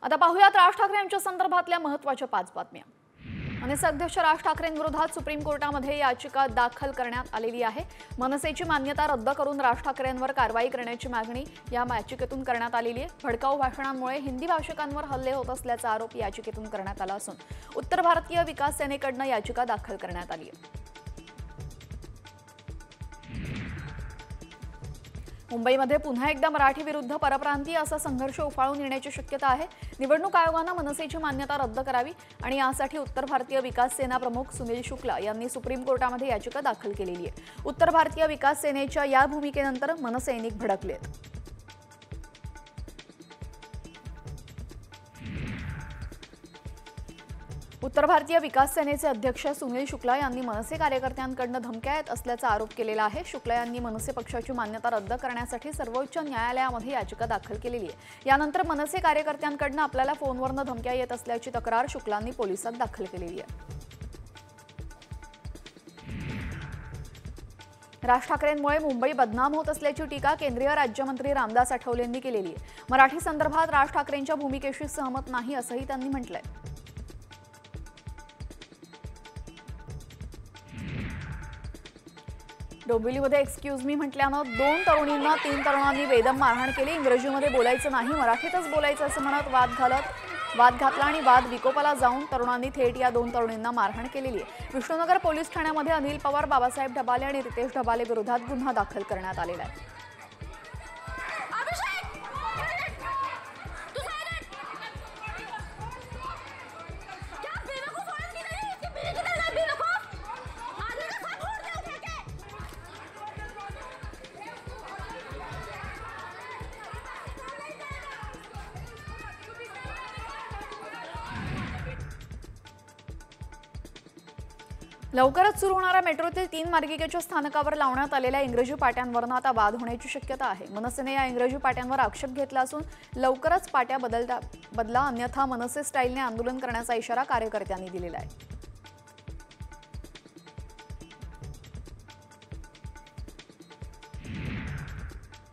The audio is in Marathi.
आता पाहूयात राज ठाकरे यांच्या संदर्भातल्या महत्त्वाच्या 5 बातम्या। मनसे अध्यक्ष राज ठाकरेंविरोधात सुप्रीम कोर्टामध्ये याचिका दाखल करण्यात आलेली आहे। मनसेची मान्यता रद्द करून राज ठाकरेंवर कारवाई करण्याची मागणी या याचिकेतून करण्यात आलेली आहे। भडकाऊ भाषणांमुळे हिंदी भाषिकांवर हल्ले होत असल्याचा आरोप याचिकेतून करण्यात आला असून उत्तर भारतीय विकास सेनेकडून याचिका दाखल करण्यात आली आहे। मुंबईमध्ये पुन्हा एकदा मराठी विरुद्ध परप्रांतीय असा संघर्ष उफाळून येण्याची शक्यता आहे। निवडणूक आयोगाने मनसेची मान्यता रद्द करावी आणि यासाठी उत्तर भारतीय विकास सेना प्रमुख सुनील शुक्ला यांनी सुप्रीम कोर्टामध्ये याचिका दाखल केलेली आहे। उत्तर भारतीय विकास सेनेच्या या भूमिकेनंतर मनसैनिक भडकलेत। उत्तर भारतीय विकास सेनेचे अध्यक्ष सुनील शुक्ला यांनी मनसे कार्यकर्त्यांकडून धमक्या येत असल्याचा आरोप केलेला आहे। शुक्ला यांनी मनसे पक्षाची मान्यता रद्द करण्यासाठी सर्वोच्च न्यायालयामध्ये याचिका दाखल केलेली आहे। यानंतर मनसे कार्यकर्त्यांकडून आपल्याला फोनवरून धमक्या येत असल्याची तक्रार शुक्लांनी पोलिसात दाखल केलेली आहे। राज ठाकरेंमुळे मुंबई बदनाम होत असल्याची टीका केंद्रीय राज्यमंत्री रामदास आठवले यांनी केलेली आहे। मराठी संदर्भात राज ठाकरेंच्या भूमिकेशी सहमत नाही असंही त्यांनी म्हटलंय। डोंबिवलीमध्ये एक्सक्यूज मी म्हटल्यानं 2 तरुणींना 3 तरुणांनी बेदम मारहाण केली। इंग्रजीमध्ये बोलायचं नाही, मराठीतच बोलायचं असं म्हणत वाद घातला आणि वाद विकोपाला जाऊन तरुणांनी थेट या 2 तरुणींना मारहाण केलेली आहे। विष्णुनगर पोलीस ठाण्यामध्ये अनिल पवार, बाबासाहेब ढबाले आणि रितेश ढबाले विरोधात गुन्हा दाखल करण्यात आलेला आहे। लवकरच सुरू होणाऱ्या मेट्रोतील 3 मार्गिकेच्या स्थानकावर लावण्यात आलेल्या इंग्रजी पाट्यांवरून आता वाद होण्याची शक्यता आहे। मनसेने या इंग्रजी पाट्यांवर आक्षेप घेतला असून लवकरच पाट्या बदला अन्यथा मनसे स्टाईलने आंदोलन करण्याचा इशारा कार्यकर्त्यांनी दिलेला आहे।